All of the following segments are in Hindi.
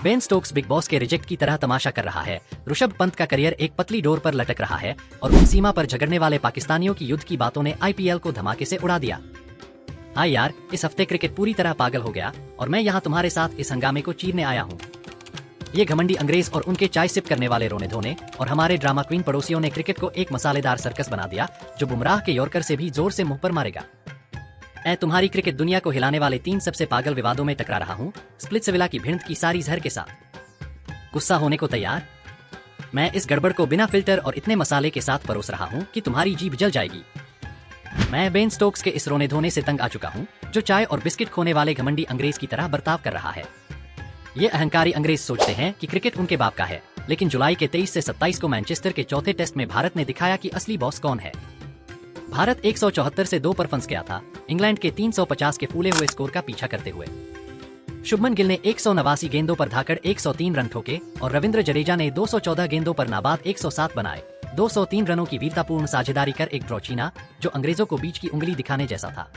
बेन स्टोक्स बिग बॉस के रिजेक्ट की तरह तमाशा कर रहा है। ऋषभ पंत का करियर एक पतली डोर पर लटक रहा है और उन सीमा पर झगड़ने वाले पाकिस्तानियों की युद्ध की बातों ने आईपीएल को धमाके से उड़ा दिया। हाँ यार, इस हफ्ते क्रिकेट पूरी तरह पागल हो गया और मैं यहाँ तुम्हारे साथ इस हंगामे को चीरने आया हूँ। ये घमंडी अंग्रेज और उनके चाय सिप करने वाले रोने धोने और हमारे ड्रामा क्वीन पड़ोसियों ने क्रिकेट को एक मसालेदार सर्कस बना दिया जो बुमराह के यॉर्कर से भी जोर से मुंह पर मारेगा। मैं तुम्हारी क्रिकेट दुनिया को हिलाने वाले 3 सबसे पागल विवादों में टकरा रहा हूँ, स्प्लिट्सविला की भिड़ंत की सारी जहर के साथ। गुस्सा होने को तैयार? मैं इस गड़बड़ को बिना फिल्टर और इतने मसाले के साथ परोस रहा हूँ कि तुम्हारी जीभ जल जाएगी। मैं बेन स्टोक्स के इस रोने धोने से तंग आ चुका हूँ जो चाय और बिस्किट खोने वाले घमंडी अंग्रेज की तरह बर्ताव कर रहा है। ये अहंकारी अंग्रेज सोचते हैं कि क्रिकेट उनके बाप का है, लेकिन जुलाई के 23 से 27 को मैनचेस्टर के चौथे टेस्ट में भारत ने दिखाया कि असली बॉस कौन है। भारत 174 से 2 पर फंस गया था, इंग्लैंड के 350 के फूले हुए स्कोर का पीछा करते हुए। शुभमन गिल ने 189 गेंदों पर धाकड़ 103 रन ठोके और रविंद्र जडेजा ने 214 गेंदों पर नाबाद 107 बनाए, 203 रनों की वीरतापूर्ण साझेदारी कर एक ड्रॉ छीना जो अंग्रेजों को बीच की उंगली दिखाने जैसा था।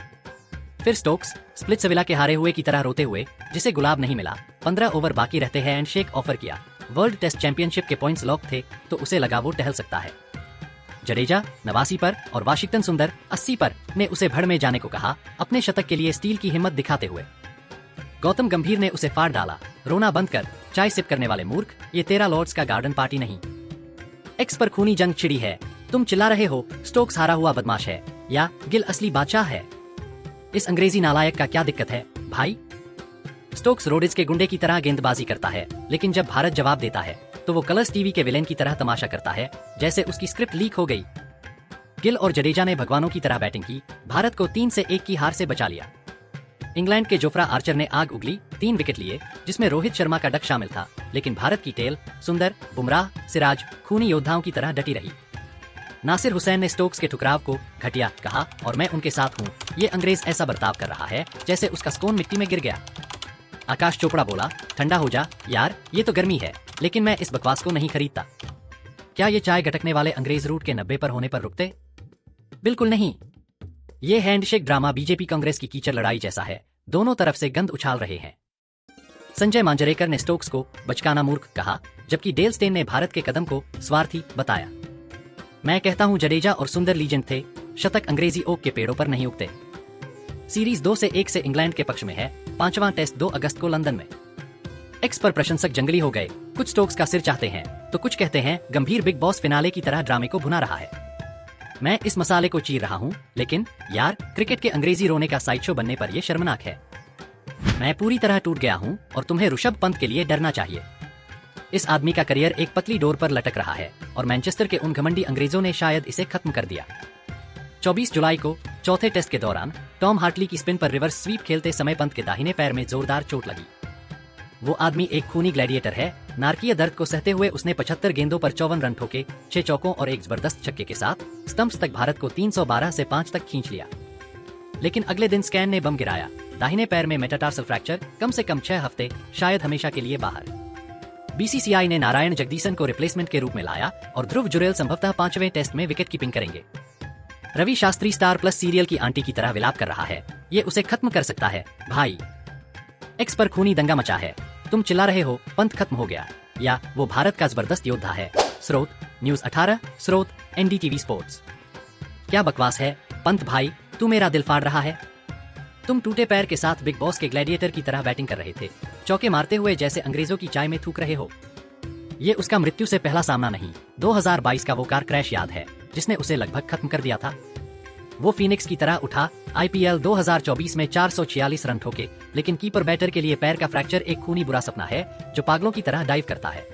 फिर स्टोक्स स्प्लिट्सविला के हारे हुए की तरह रोते हुए, जिसे गुलाब नहीं मिला, 15 ओवर बाकी रहते हैं हैंडशेक ऑफर किया। वर्ल्ड टेस्ट चैंपियनशिप के पॉइंट्स लॉक थे तो उसे लगा वो टहल सकता है। जडेजा 89 पर और वाशिंगटन सुंदर 80 पर ने उसे भड़ में जाने को कहा, अपने शतक के लिए स्टील की हिम्मत दिखाते हुए। गौतम गंभीर ने उसे फाड़ डाला, रोना बंद कर, चाय सिप करने वाले मूर्ख, ये तेरा लॉर्ड्स का गार्डन पार्टी नहीं। एक्स पर खूनी जंग छिड़ी है, तुम चिल्ला रहे हो स्टोक्स हारा हुआ बदमाश है या गिल असली बादशाह है। इस अंग्रेजी नालायक का क्या दिक्कत है भाई? स्टोक्स रोडिज के गुंडे की तरह गेंदबाजी करता है, लेकिन जब भारत जवाब देता है तो वो कलर्स टीवी के विलेन की तरह तमाशा करता है जैसे उसकी स्क्रिप्ट लीक हो गई। गिल और जडेजा ने भगवानों की तरह बैटिंग की, भारत को 3 से 1 की हार से बचा लिया। इंग्लैंड के जोफ्रा आर्चर ने आग उगली, 3 विकेट लिए जिसमें रोहित शर्मा का डक शामिल था, लेकिन भारत की टेल सुंदर, बुमराह, सिराज खूनी योद्धाओं की तरह डटी रही। नासिर हुसैन ने स्टोक्स के ठुकराव को घटिया कहा और मैं उनके साथ हूँ, ये अंग्रेज ऐसा बर्ताव कर रहा है जैसे उसका स्कोन मिट्टी में गिर गया। आकाश चोपड़ा बोला, ठंडा हो जा यार, ये तो गर्मी है, लेकिन मैं इस बकवास को नहीं खरीदता। क्या ये चाय गटकने वाले अंग्रेज रूट के 90 पर होने पर रुकते? बिल्कुल नहीं। ये हैंडशेक ड्रामा बीजेपी कांग्रेस की कीचड़ लड़ाई जैसा है, दोनों तरफ से गंद उछाल रहे हैं। संजय मांजरेकर ने स्टोक्स को बचकाना मूर्ख कहा, जबकि डेल स्टेन ने भारत के कदम को स्वार्थी बताया। मैं कहता हूं जडेजा और सुंदर लीजेंड थे, शतक अंग्रेजी ओक के पेड़ों पर नहीं उगते। सीरीज 2 से 1 से इंग्लैंड के पक्ष में है, 5वां टेस्ट 2 अगस्त को लंदन में। एक्स पर प्रशंसक जंगली हो गए, कुछ स्टोक्स का सिर चाहते हैं तो कुछ कहते हैं गंभीर बिग बॉस फिनाले की तरह ड्रामे को भुना रहा है। मैं इस मसाले को चीर रहा हूं, लेकिन यार क्रिकेट के अंग्रेजी रोने का साइड शो बनने पर यह शर्मनाक है। मैं पूरी तरह टूट गया हूं और तुम्हें ऋषभ पंत के लिए डरना चाहिए। इस आदमी का करियर एक पतली डोर पर लटक रहा है और मैनचेस्टर के उन घमंडी अंग्रेजों ने शायद इसे खत्म कर दिया। 24 जुलाई को चौथे टेस्ट के दौरान टॉम हार्टली की स्पिन पर रिवर्स स्वीप खेलते समय पंत के दाहिने पैर में जोरदार चोट लगी। वो आदमी एक खूनी ग्लैडिएटर है, नारकीय दर्द को सहते हुए उसने 75 गेंदों पर 54 रन ठोके, 6 चौकों और एक जबरदस्त छक्के के साथ स्टंप्स तक भारत को 312 से 5 तक खींच लिया। लेकिन अगले दिन स्कैन ने बम गिराया, दाहिने पैर में मेटाटार्सल फ्रैक्चर, कम से कम 6 हफ्ते, शायद हमेशा के लिए बाहर। बीसीसीआई ने नारायण जगदीशन को रिप्लेसमेंट के रूप में लाया और ध्रुव जुरेल संभवतः 5वें टेस्ट में विकेट कीपिंग करेंगे। Ravi Shastri Star Plus serial की आंटी की तरह विलाप कर रहा है, ये उसे खत्म कर सकता है भाई। एक्स पर खूनी दंगा मचा है, तुम चिल्ला रहे हो पंत खत्म हो गया या वो भारत का जबरदस्त योद्धा है। स्रोत न्यूज 18, स्रोत एनडीटीवी स्पोर्ट्स। क्या बकवास है पंत भाई, तू मेरा दिल फाड़ रहा है। तुम टूटे पैर के साथ बिग बॉस के ग्लैडिएटर की तरह बैटिंग कर रहे थे, चौके मारते हुए जैसे अंग्रेजों की चाय में थूक रहे हो। ये उसका मृत्यु से पहला सामना नहीं, 2022 का वो कार क्रैश याद है जिसने उसे लगभग खत्म कर दिया था। वो फीनिक्स की तरह उठा, आईपीएल 2024 में 446 रन ठोके, लेकिन कीपर बैटर के लिए पैर का फ्रैक्चर एक खूनी बुरा सपना है जो पागलों की तरह डाइव करता है।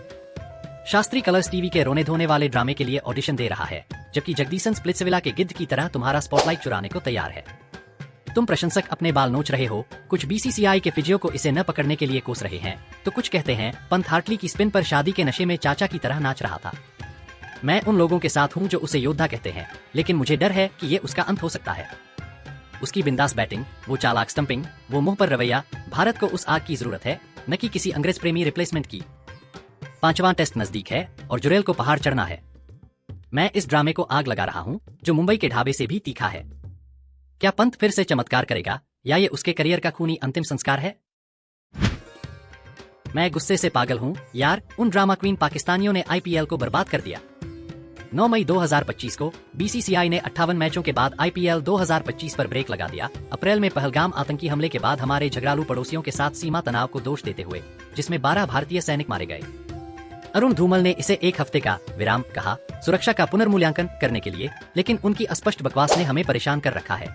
शास्त्री कलर्स टीवी के रोने धोने वाले ड्रामे के लिए ऑडिशन दे रहा है, जबकि जगदीशन स्प्लिट्सविला के गिद्ध की तरह तुम्हारा स्पॉटलाइट चुराने को तैयार है। तुम प्रशंसक अपने बाल नोच रहे हो, कुछ बीसीसीआई के फिजियो को इसे न पकड़ने के लिए कोस रहे हैं, तो कुछ कहते हैं पंत हार्टली की स्पिन पर शादी के नशे में चाचा की तरह नाच रहा था। मैं उन लोगों के साथ हूं जो उसे योद्धा कहते हैं, लेकिन मुझे डर है कि ये उसका अंत हो सकता है। उसकी बिंदास बैटिंग, वो चालाक स्टंपिंग, वो मुंह पर रवैया, भारत को उस आग की जरूरत है, न कि किसी अंग्रेज प्रेमी रिप्लेसमेंट की। 5वां टेस्ट नजदीक है और जुरेल को पहाड़ चढ़ना है। मैं इस ड्रामे को आग लगा रहा हूं जो मुंबई के ढाबे से भी तीखा है। क्या पंत फिर से चमत्कार करेगा या ये उसके करियर का खूनी अंतिम संस्कार है? मैं गुस्से से पागल हूँ यार, उन ड्रामा क्वीन पाकिस्तानियों ने आईपीएल को बर्बाद कर दिया। 9 मई 2025 को बीसीसीआई ने 58 मैचों के बाद आईपीएल 2025 पर ब्रेक लगा दिया। अप्रैल में पहलगाम आतंकी हमले के बाद हमारे झगड़ालू पड़ोसियों के साथ सीमा तनाव को दोष देते हुए, जिसमें 12 भारतीय सैनिक मारे गए, अरुण धूमल ने इसे एक हफ्ते का विराम कहा, सुरक्षा का पुनर्मूल्यांकन करने के लिए, लेकिन उनकी अस्पष्ट बकवास ने हमें परेशान कर रखा है।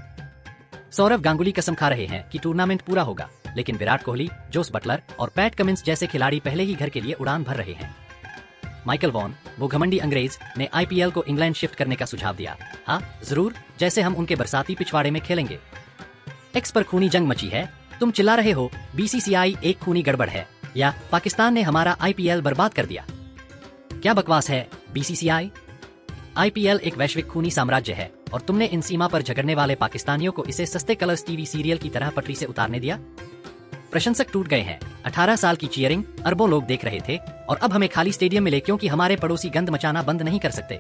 सौरव गांगुली कसम खा रहे हैं कि टूर्नामेंट पूरा होगा, लेकिन विराट कोहली, जोस बटलर और पैट कमिंस जैसे खिलाड़ी पहले ही घर के लिए उड़ान भर रहे हैं। माइकल वॉन, वो घमंडी अंग्रेज, ने आईपीएल को इंग्लैंड शिफ्ट करने का सुझाव दिया। हाँ जरूर, जैसे हम उनके बरसाती पिछवाड़े में खेलेंगे। एक्स पर खूनी जंग मची है, तुम चिल्ला रहे हो बीसीसीआई एक खूनी गड़बड़ है, या पाकिस्तान ने हमारा आईपीएल बर्बाद कर दिया। क्या बकवास है बीसीसीआई। आईपीएल एक वैश्विक खूनी साम्राज्य है और तुमने इन सीमा पर झगड़ने वाले पाकिस्तानियों को इसे सस्ते कलर्स टीवी सीरियल की तरह पटरी से उतारने दिया। प्रशंसक टूट गए हैं। 18 साल की चीयरिंग अरबों लोग देख रहे थे और अब हमें खाली स्टेडियम मिले क्योंकि हमारे पड़ोसी गंद मचाना बंद नहीं कर सकते।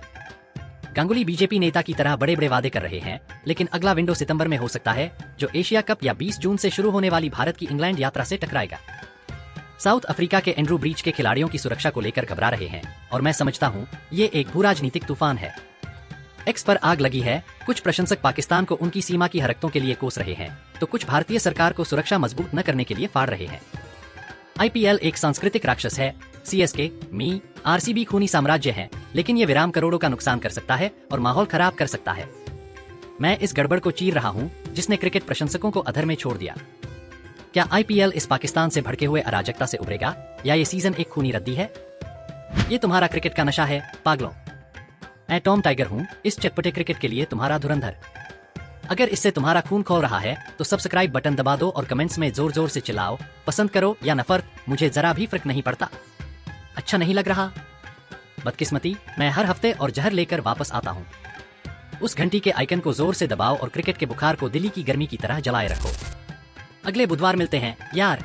गांगुली बीजेपी नेता की तरह बड़े बड़े वादे कर रहे हैं, लेकिन अगला विंडो सितंबर में हो सकता है, जो एशिया कप या 20 जून से शुरू होने वाली भारत की इंग्लैंड यात्रा से टकराएगा। साउथ अफ्रीका के एंड्रू ब्रीच के खिलाड़ियों की सुरक्षा को लेकर घबरा रहे हैं और मैं समझता हूँ ये एक भू राजनीतिक तूफान है। एक्स पर आग लगी है। कुछ प्रशंसक पाकिस्तान को उनकी सीमा की हरकतों के लिए कोस रहे हैं, तो कुछ भारतीय सरकार को सुरक्षा मजबूत न करने के लिए फाड़ रहे हैं। आईपीएल एक सांस्कृतिक राक्षस है। सीएसके, मी, आरसीबी खूनी साम्राज्य है, लेकिन ये विराम करोड़ों का नुकसान कर सकता है और माहौल खराब कर सकता है। मैं इस गड़बड़ को चीर रहा हूँ जिसने क्रिकेट प्रशंसकों को अधर में छोड़ दिया। क्या आईपीएल इस पाकिस्तान से भड़के हुए अराजकता से उभरेगा, या ये सीजन एक खूनी रद्दी है? ये तुम्हारा क्रिकेट का नशा है पागलों। मैं टॉम टाइगर हूँ, इस चटपटे क्रिकेट के लिए तुम्हारा धुरंधर। अगर इससे तुम्हारा खून खौल रहा है तो सब्सक्राइब बटन दबा दो और कमेंट्स में जोर जोर से चिल्लाओ, पसंद करो या नफरत, मुझे जरा भी फर्क नहीं पड़ता। अच्छा नहीं लग रहा? बदकिस्मती, मैं हर हफ्ते और जहर लेकर वापस आता हूँ। उस घंटी के आइकन को जोर से दबाओ और क्रिकेट के बुखार को दिल्ली की गर्मी की तरह जलाए रखो। अगले बुधवार मिलते हैं यार।